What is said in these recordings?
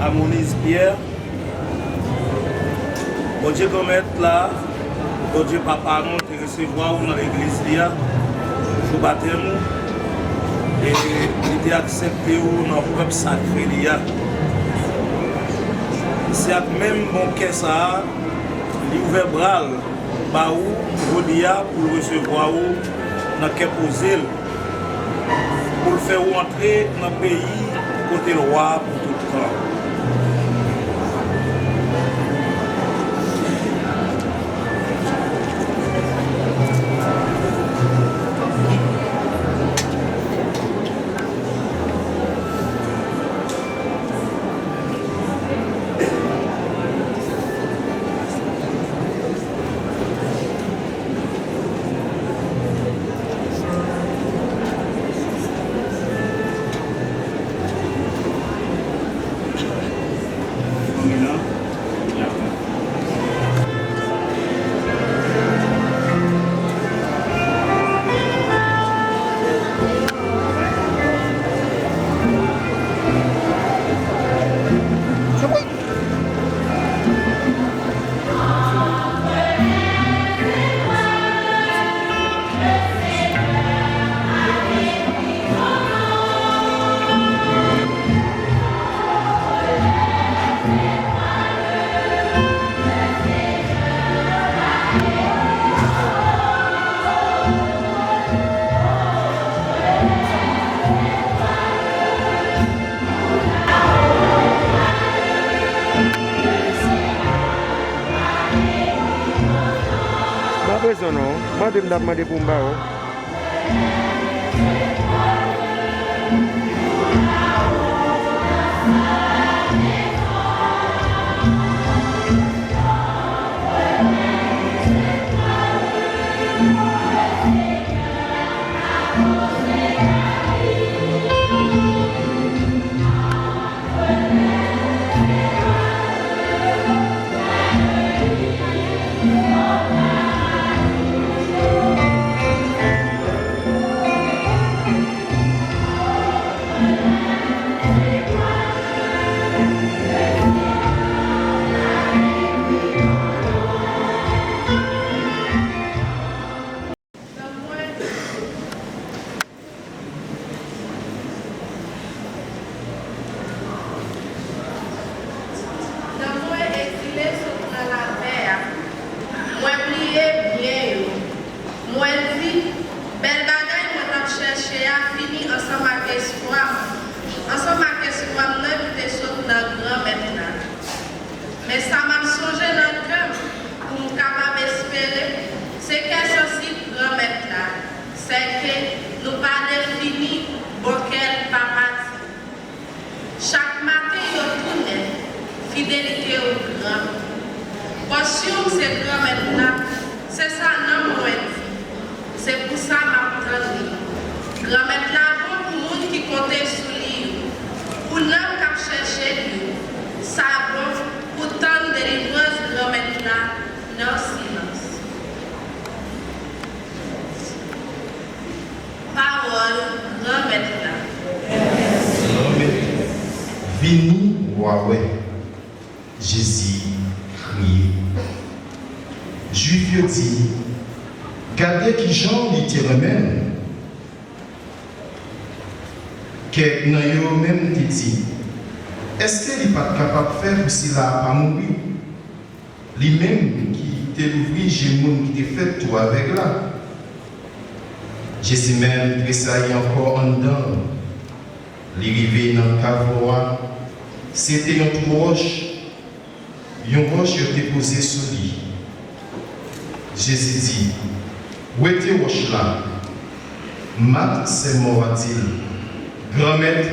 à Moïse Pierre. Bon Dieu comme être là, bon Dieu papa nous te recevoir dans l'église là, jour baptême et il était accepté dans le propre sacré là. C'est même bon que ça, il ouvert bras bah ou Rodia pour recevoir ou dans quel posé pour le faire entrer dans le pays côté le roi pour tout le temps. Non, pas de demander pour moi. Mais ça m'a changé dans le cœur pour me capable d'espérer. C'est que ceci, grand maître là, c'est que nous pas défini auquel papa dit. Chaque matin, il tourne fidélité au grand. Portion, c'est grand maître là, c'est ça, non, moi dit. C'est pour ça que je grand maître là, bon pour monde qui comptait sur lui, pour nous qui chercher lui, ça bon. Pourtant, délivrance grand maître là, dans le silence. Parole, grand maître là. Vini, Waoué, Jésus crié. Juif dit, gardez qui Jean dit même, que nous avons même dit. Est-ce qu'il n'est pas capable de faire si là pas mourir? Lui-même qui t'a ouvert, j'ai mon qui t'a fait tout avec là. Jésus même tressaille encore en dedans. L'arrivée dans le cavrois, c'était une roche. Une roche qui était posée sur lui. Jésus dit, où est cette roche là? Mat c'est mort-il. Grand-mère,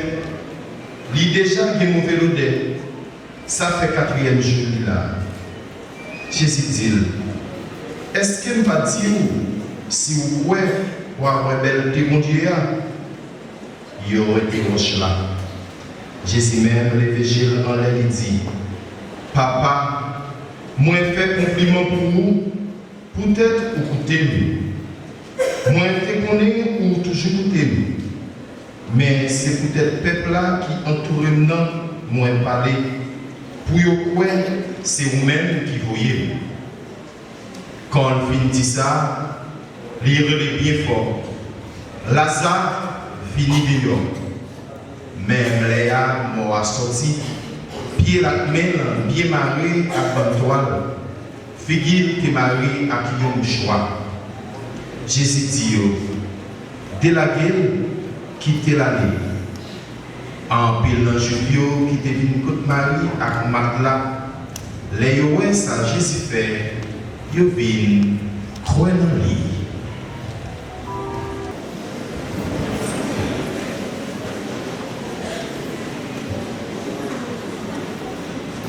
il déjà qui est mauvais l'odeur. Ça fait 4e jour là. Jésus dit, est-ce qu'il va dire si vous voyez pour avoir belle de mon Dieu, il y aurait été roche là. Jésus même levé Gilles en l'air et dit, papa, moi fait compliment pour vous, peut-être ou écoutez-nous. Moi te connais ou toujours écoutez-nous. Mais c'est peut-être le peuple là qui entoure maintenant, moi parler Pour vous croire, c'est vous-même qui voyez. Quand on finit dit ça, lire bien fort. Lazare finit dehors. Même Léa m'a sorti, pied la main, bien marié à bonne toile. Figure qui marié à qui on choix. Jésus dit, dès la gueule, quittez l'année. En pile dans Jupio, qui te venu côte Marie à Matla, les yoé ça Jésus fait, yo vin croire dans lui.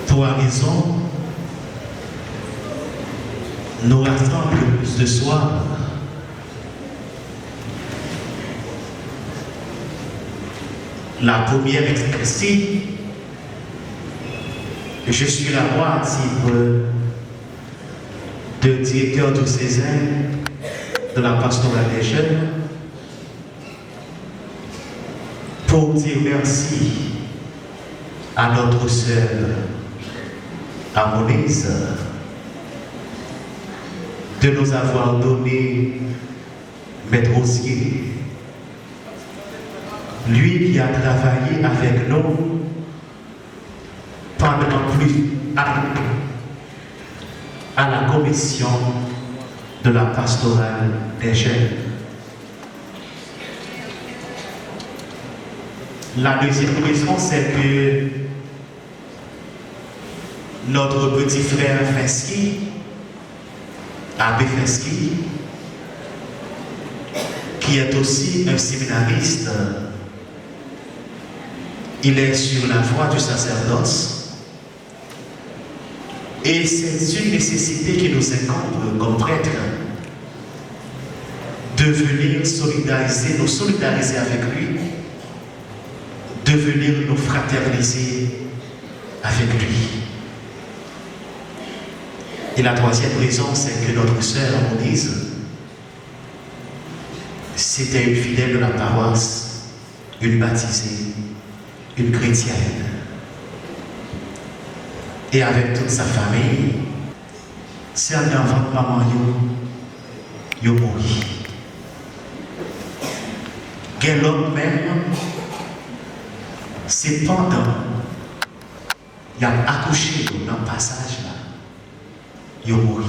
Trois raisons nous rassemblent ce soir. La première est celle-ci, je suis la voix à titre de directeur diocésain de la pastorale des jeunes pour dire merci à notre sœur Amonise de nous avoir donné Maître Osier. Lui qui a travaillé avec nous pendant plus à la commission de la pastorale des jeunes. La deuxième raison, c'est que notre petit frère Fesky, Abbé Fesky, qui est aussi un séminariste, il est sur la voie du sacerdoce et c'est une nécessité qui nous incombe comme prêtres de venir nous solidariser avec lui, de venir nous fraterniser avec lui. Et la troisième raison, c'est que notre sœur Amonise, c'était une fidèle de la paroisse, une baptisée, une chrétienne. Et avec toute sa famille, c'est un enfant de maman yo mouri. Quel homme même, c'est pendant il a accouché dans le passage là, yo mouri.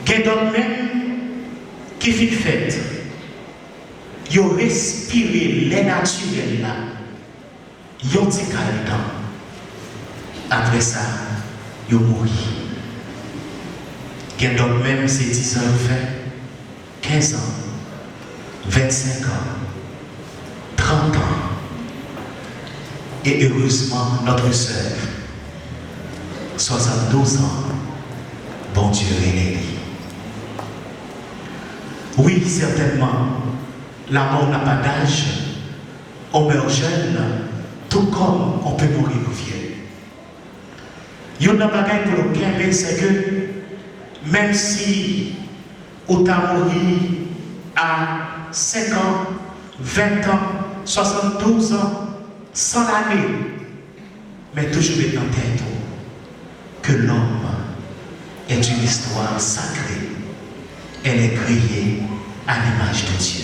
Quel homme même qui fit fête, yo respiré les naturels là, yo dit calme. Après ça, yo mouri. Quel homme même c'est 10 ans fait, 15 ans, 25 ans, 30 ans. Et heureusement, notre sœur, 72 ans, bon Dieu est. Oui, certainement, la mort n'a pas d'âge. On meurt jeune, tout comme on peut mourir vieux. Il y a un bagage pour le Québec, c'est que même si on t'a mouru à 5 ans, 20 ans, 72 ans, 100 années, mais toujours dans la tête que l'homme est une histoire sacrée. Elle est créée à l'image de Dieu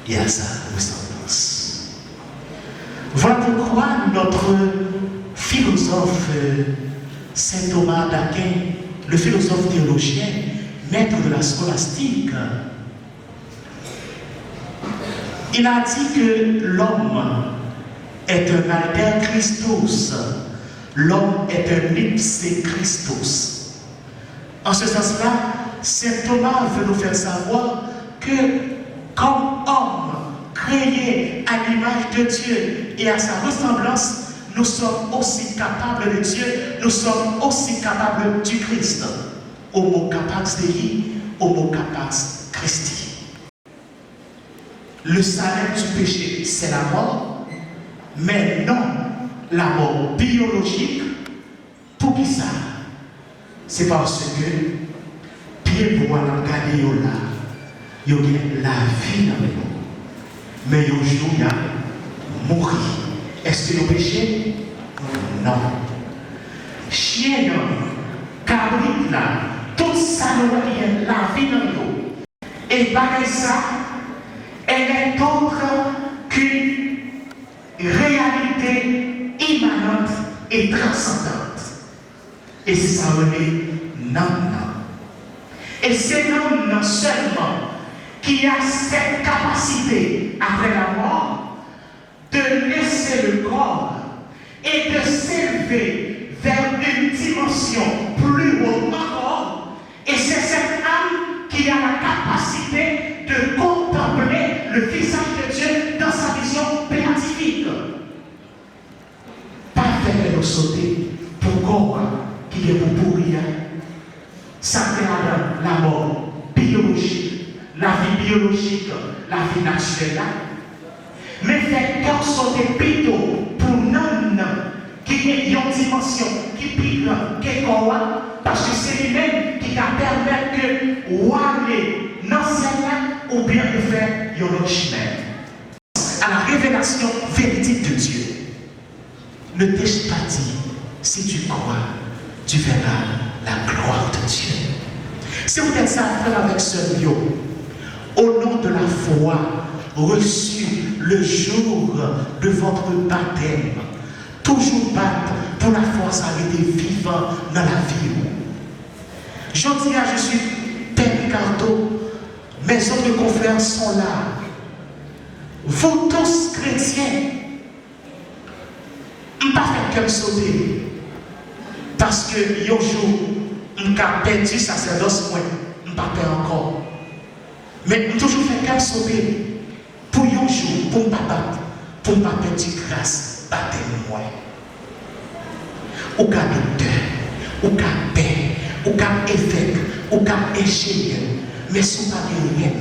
et à sa ressemblance. Voilà pourquoi notre philosophe Saint Thomas d'Aquin, le philosophe théologien, maître de la scolastique, il a dit que l'homme est un alter Christus, l'homme est un ipse Christus. En ce sens-là, Saint Thomas veut nous faire savoir que comme homme créé à l'image de Dieu et à sa ressemblance, nous sommes aussi capables de Dieu, nous sommes aussi capables du Christ. Homo capax Dei, homo capax Christi. Le salaire du péché, c'est la mort, mais non la mort biologique. Pour qui ça? C'est parce que pied pour la garder là, il y a la vie dans le monde. Mais il y a mourir. Est-ce que nous péchons? Non. Chien, cabrit là, tout ça nous est la vie dans nous. Et par ça, elle est autre qu'une réalité immanente et transcendante. Et ça on est non. Et c'est non seulement qui a cette capacité après la mort de laisser le corps et de s'élever vers une dimension plus haute encore. Et c'est cette âme qui a la capacité de contempler le visage de Dieu dans sa vision béatifique. Pas faire nous sauter pour corps qui est pour pourrir. Ça fait la mort biologique, la vie biologique, la vie naturelle. Mais faire cœur sauter plutôt pour non qui est une dimension qui pique, qui est quoi, parce que c'est lui-même qui va permettre que ou aller dans celle-là ou bien de faire un autre chemin. À la révélation véridique de Dieu, ne t'ai-je pas dit, si tu crois, tu verras la gloire de Dieu. Si vous êtes ça à faire avec ce Dieu, au nom de la foi reçue le jour de votre baptême, toujours battre pour la force à été vivant dans la vie. Je dis à je suis Père Ricardo, mes autres confrères sont là. Vous tous chrétiens, je ne vais pas faire comme sauter. Parce que un jour, je n'ai perdu sacerdoce, je ne vais pas perdre encore. Mais je toujours fait comme sauter. Pour un jour, pour ne pas battre, pour ne pas perdre grâce, battez-moi. Ou qu'un docteur, ou qu'un père, ou qu'un évêque, ou qu'un ingénieur. Mais si vous n'avez rien,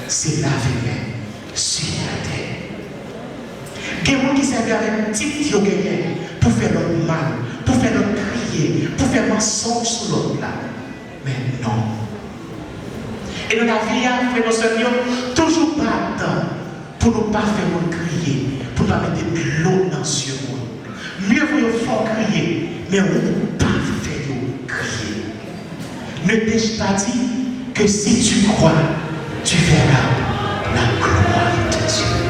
c'est la vie sur la terre. Il y a des gens qui servent avec un petit qui pour faire leur mal, pour faire leur crier, pour faire mensonge sur l'autre là. Mais non. Et dans la vie, frère, nos seigneurs, toujours pas temps pour ne pas faire nous crier, pour ne pas mettre de l'eau dans ce monde. Mieux vaut fort crier, mais on ne peut pas faire nous crier. Ne t'ai-je pas dit que si tu crois, tu verras la gloire de Dieu.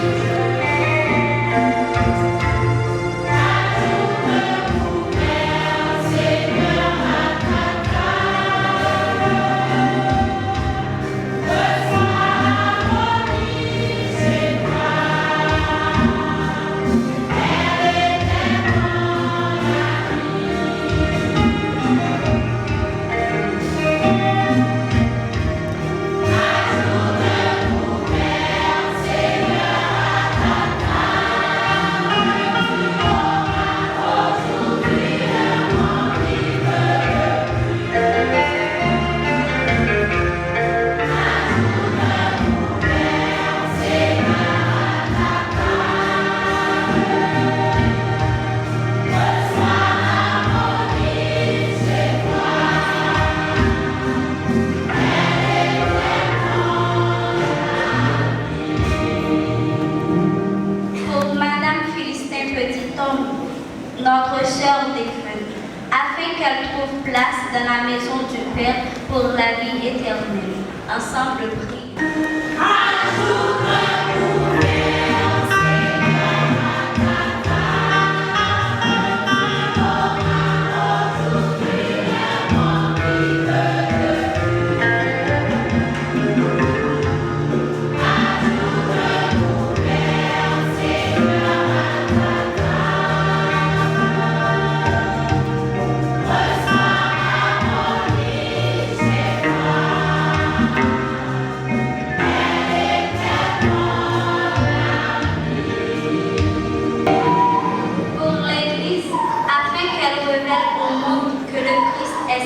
notre sœur défunte, afin qu'elle trouve place dans la maison du Père pour la vie éternelle. Ensemble, prions.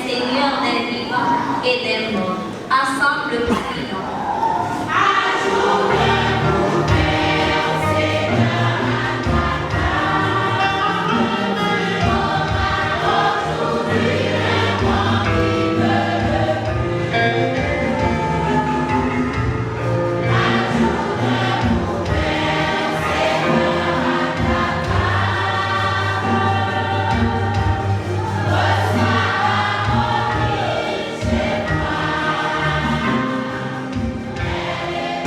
Seigneur des vivants et des morts. Ensemble, prions.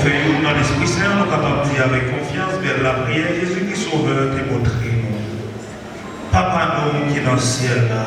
Fais-nous dans l'Esprit Saint, nous capables de dire avec confiance, vers la prière, Jésus qui sauveur, t'es montré nous. Papa nous qui est dans le ciel là.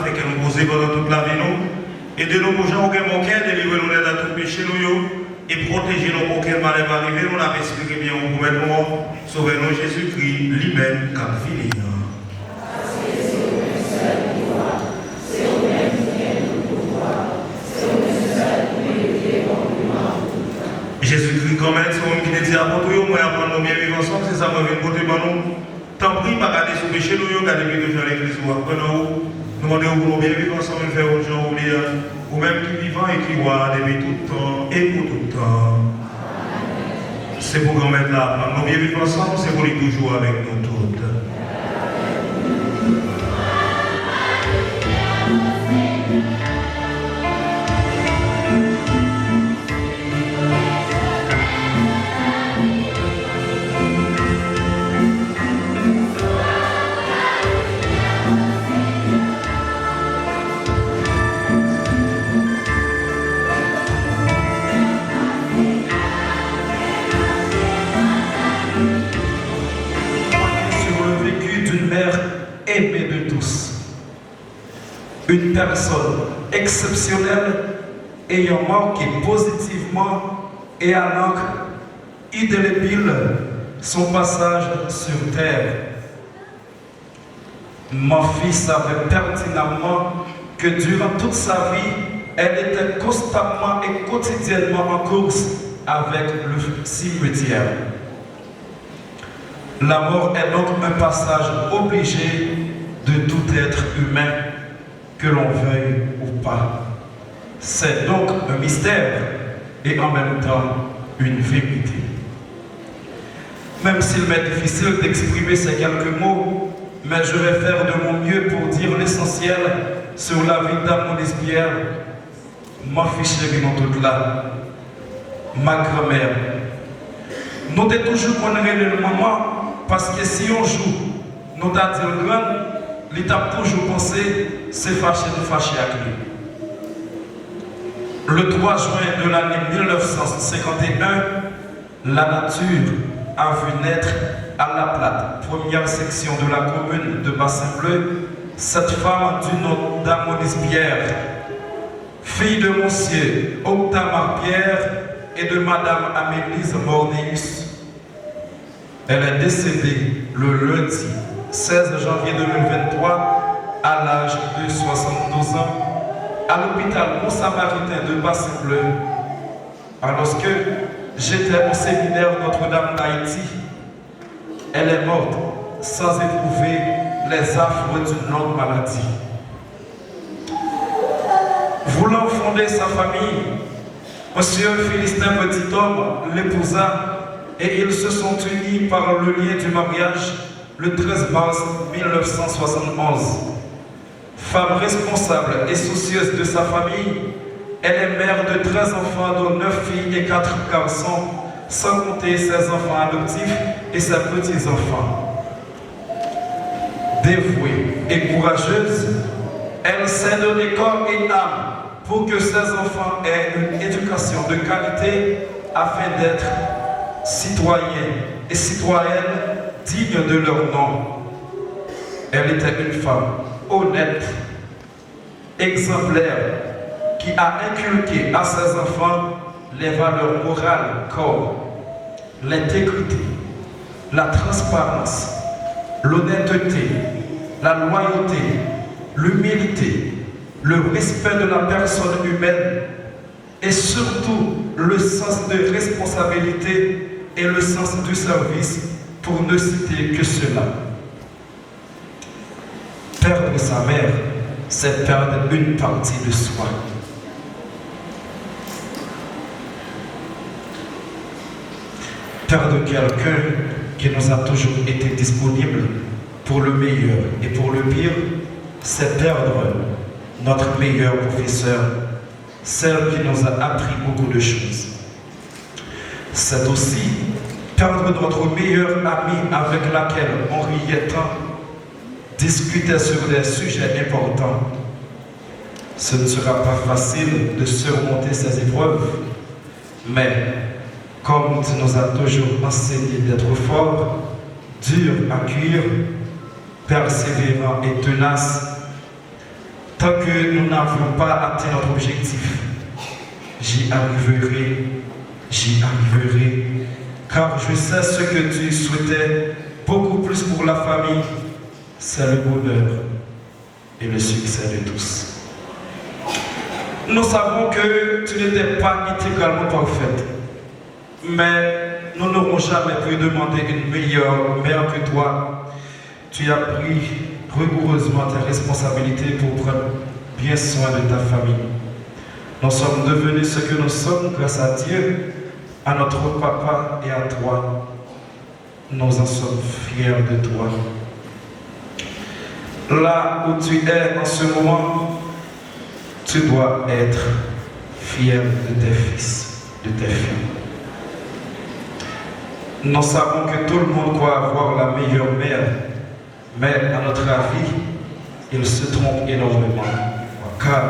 Fait que nous poser pendant toute la vie nous. Aidez-nous pour gens qui ont cœur, délivrez-nous de tout péché nous et protégez-nous pour qu'elle mal arriver. Nous l'avons expliqué bien au gouvernement. Sauvez-nous Jésus-Christ, lui-même, comme fini. Jésus-Christ, quand même, c'est un qui te dit à toi, moi, apprendre nos bien vivre ensemble, c'est ça, moi, je viens côté de nous. Tant pis, pas garder sous péché, nous, garder bien toujours l'église, nous demandons pour nous bien vivre ensemble, faire aux gens oublier, ou même qui vivant et qui voient depuis tout le temps et pour tout le temps. C'est pour qu'on mette là, nous bien vivre ensemble, c'est pour être toujours avec nous toutes. Aimé de tous. Une personne exceptionnelle ayant marqué positivement et à l'encre indélébile son passage sur terre. Mon fils savait pertinemment que durant toute sa vie, elle était constamment et quotidiennement en course avec le cimetière. La mort est donc un passage obligé de tout être humain, que l'on veuille ou pas. C'est donc un mystère et en même temps une vérité. Même s'il m'est difficile d'exprimer ces quelques mots, mais je vais faire de mon mieux pour dire l'essentiel sur la vie d'Amonis Pierre, ma fille chérie dans toute là, ma grand-mère. Nous devons toujours connaître le moment. Parce que si on joue, nous avons dit le grand, l'État toujours pensé, c'est fâché de fâcher avec lui. Le 3 juin de l'année 1951, la nature a vu naître à La Plate, première section de la commune de Bassin-Bleu, cette femme du nom d'Amonis Pierre, fille de monsieur Octamar Pierre et de madame Amélise Morneus. Elle est décédée le lundi 16 janvier 2023 à l'âge de 72 ans à l'hôpital Bon Samaritain de Bassin-Bleu. Alors que j'étais au séminaire Notre-Dame d'Haïti, elle est morte sans éprouver les affres d'une longue maladie. Voulant fonder sa famille, monsieur Philistin Petit-Homme l'épousa et ils se sont unis par le lien du mariage le 13 mars 1971. Femme responsable et soucieuse de sa famille, elle est mère de 13 enfants dont 9 filles et 4 garçons, sans compter ses enfants adoptifs et ses petits-enfants. Dévouée et courageuse, elle s'est donnée corps et âme pour que ses enfants aient une éducation de qualité afin d'être citoyens et citoyennes dignes de leur nom. Elle était une femme honnête, exemplaire, qui a inculqué à ses enfants les valeurs morales comme l'intégrité, la transparence, l'honnêteté, la loyauté, l'humilité, le respect de la personne humaine et surtout le sens de responsabilité et le sens du service, pour ne citer que cela. Perdre sa mère, c'est perdre une partie de soi. Perdre quelqu'un qui nous a toujours été disponible pour le meilleur et pour le pire, c'est perdre notre meilleur professeur, celle qui nous a appris beaucoup de choses. C'est aussi perdre notre meilleur ami avec laquelle on riait tant, discutait sur des sujets importants. Ce ne sera pas facile de surmonter ces épreuves, mais comme tu nous as toujours enseigné d'être fort, dur à cuire, persévérant et tenace, tant que nous n'avons pas atteint notre objectif, j'y arriverai, car je sais ce que tu souhaitais, beaucoup plus pour la famille, c'est le bonheur et le succès de tous. Nous savons que tu n'étais pas intégralement parfaite, mais nous n'aurons jamais pu demander une meilleure mère que toi. Tu as pris rigoureusement tes responsabilités pour prendre bien soin de ta famille. Nous sommes devenus ce que nous sommes grâce à Dieu, à notre papa et à toi. Nous en sommes fiers de toi. Là où tu es en ce moment, tu dois être fier de tes fils, de tes filles. Nous savons que tout le monde croit avoir la meilleure mère, mais à notre avis, il se trompe énormément, car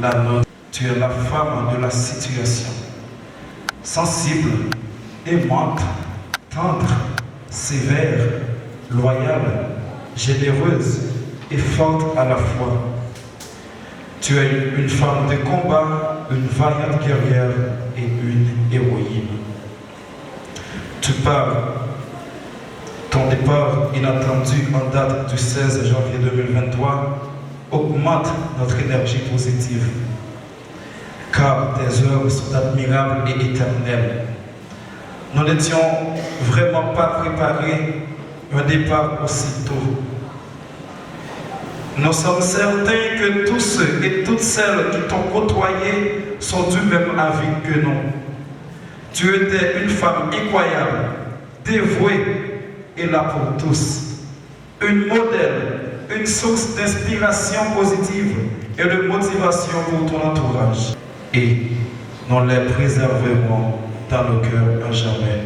la nôtre, tu es la femme de la situation, sensible, aimante, tendre, sévère, loyale, généreuse et forte à la fois. Tu es une femme de combat, une vaillante guerrière et une héroïne. Tu pars. Ton départ inattendu en date du 16 janvier 2023 augmente notre énergie positive, car tes œuvres sont admirables et éternelles. Nous n'étions vraiment pas préparés à un départ aussi tôt. Nous sommes certains que tous ceux et toutes celles qui t'ont côtoyé sont du même avis que nous. Tu étais une femme incroyable, dévouée et là pour tous. Une modèle, une source d'inspiration positive et de motivation pour ton entourage. Et nous les préserverons dans nos cœurs à jamais.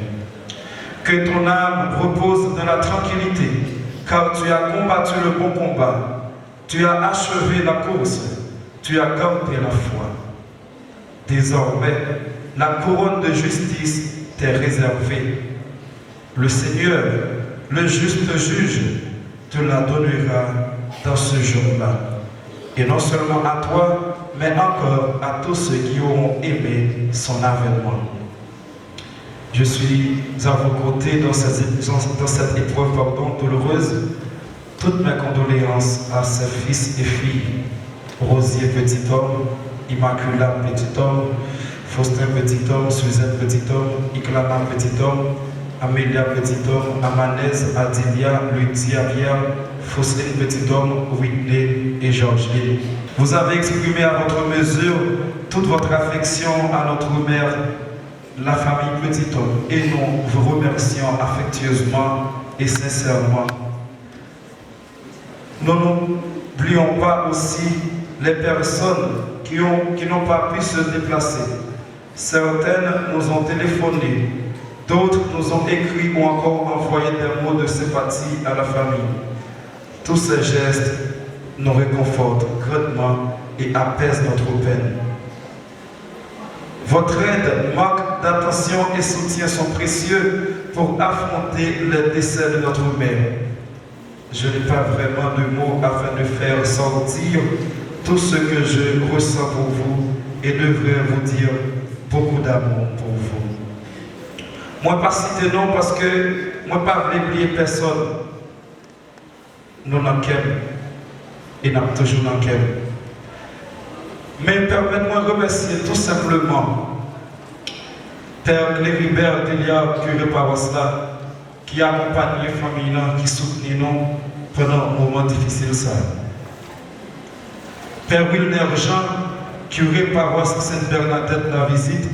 Que ton âme repose dans la tranquillité, car tu as combattu le bon combat. Tu as achevé la course, tu as gardé la foi. Désormais, la couronne de justice t'est réservée. Le Seigneur, le juste juge, te la donnera dans ce jour-là. Et non seulement à toi, mais encore à tous ceux qui auront aimé son avènement. Je suis à vos côtés dans cette épreuve douloureuse. Toutes mes condoléances à ses fils et filles, Rosier petit homme, Immaculat petit homme, Faustin petit homme, Suzette petit homme, Iklama petit homme, Amélia petit homme, Amanès, Adilia, Lucia Pierre, Faustine petit homme, Whitney et Georgine. Vous avez exprimé à votre mesure toute votre affection à notre mère, la famille petit homme, et nous vous remercions affectueusement et sincèrement. Nous n'oublions pas aussi les personnes qui n'ont pas pu se déplacer. Certaines nous ont téléphoné, d'autres nous ont écrit ou encore envoyé des mots de sympathie à la famille. Tous ces gestes nous réconfortent grandement et apaisent notre peine. Votre aide, marque d'attention et soutien sont précieux pour affronter le décès de notre mère. Je n'ai pas vraiment de mots afin de faire sortir tout ce que je ressens pour vous et devrais vous dire beaucoup d'amour pour vous. Moi, pas citer non parce que moi, pas oublier personne. Nous n'en qu'aime et nous toujours n'en qu'aime. Mais permettez-moi de remercier tout simplement Père Cléribert Delia, curé paroisse là, qui accompagne les familles, qui soutient nous pendant un moment difficile ça. Père Wilner Jean, curé paroisse Sainte-Bernadette la visite,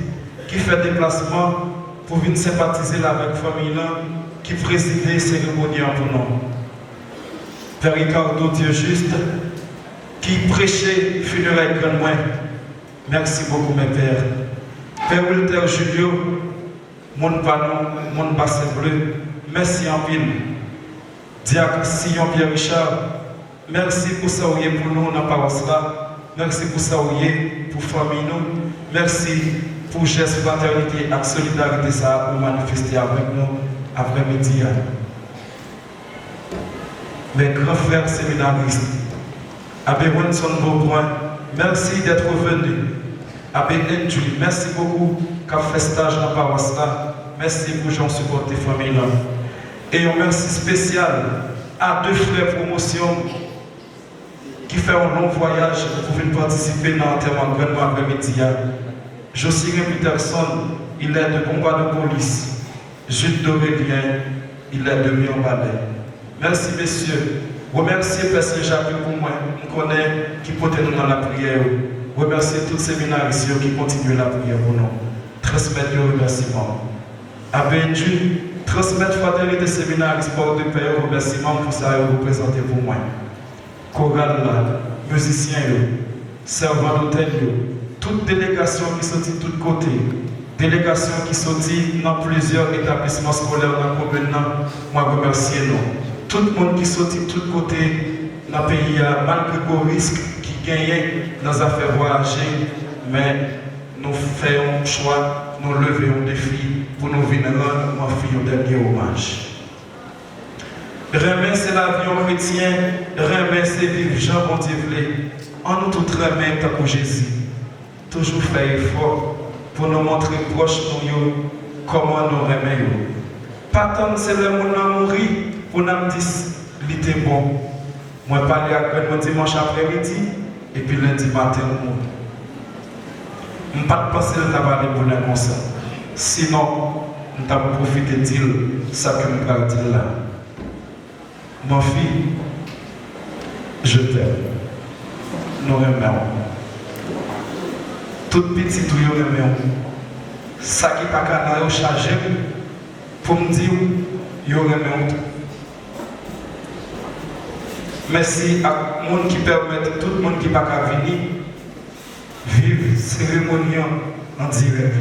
qui fait déplacement pour venir sympathiser avec la famille qui présidait la cérémonie pour nous. Père Ricardo Dieu juste, qui prêchait funérailles grand moins. Merci beaucoup, mes pères. Père Walter Julio, mon panon, mon bassin bleu, merci en pile. Diacre Sillon Pierre Richard, merci pour ça pour nous dans la paroisse là. Merci pour ça pour la famille nous. Merci pour geste fraternité et solidarité ça pour manifester avec nous après-midi. Mes grands frères séminaristes, Abbé Winson Beaupoint, merci d'être venu. Abbé Ndjou, merci beaucoup qu'a fait stage dans la paroisse là. Merci pour Jean supporter famille là. Et un merci spécial à deux frères promotion qui font un long voyage pour venir participer dans l'enterrement grandement après-midi. Josiré Peterson, il est de combat de police. Jules Dorélien, il est de Mion-Balais. Merci messieurs. Remerciez Père Saint-Jacques pour moi. On connaît qui peut être dans la prière. Remerciez tous ces séminaristes qui continuent la prière pour nous. Transmettez le remerciement. Abbé Ndjou, transmettre fraternité séminaristes pour de paix remerciement pour ça et représenter pour moi. Chorale là, musiciens, servants d'hôtel, toute délégation qui sortit de tous côtés, délégation qui sortit dans plusieurs établissements scolaires dans la commune, moi remercie nous. Tout le monde qui sortit de tous côtés dans le pays, malgré le risque qui gagnait dans les affaires voyager, mais nous faisons un choix, nous levons un défi pour nous venir rendre ma fille un dernier hommage. Remet c'est l'avion chrétien, remet c'est vivre Jean Bondivelé. En nous tout remet tant que Jésus. Toujours faire effort pour nous montrer proche nous comment nous remet. Pas tant c'est le monde à mourir pour nous dire qu'il était bon. Moi parler avec moi dimanche après-midi et puis lundi matin je ne peux pas penser le travail pour le comme ça. Sinon, je vais profiter de dire ça que je vais dire là. Ma fille, je t'aime. Nous aimons. Tout petit, nous aimons. Ça qui n'est pas qu'à nous charger pour me dire, nous aimons. Merci à tout le monde qui permet, tout le monde qui n'est pas qu'à venir, vivre cérémonie en direct.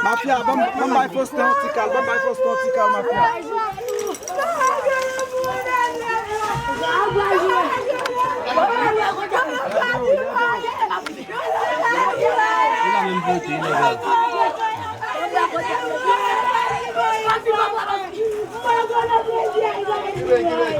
Mafia, bon by first tactical, mafia. Il a même voté, les gars. Kita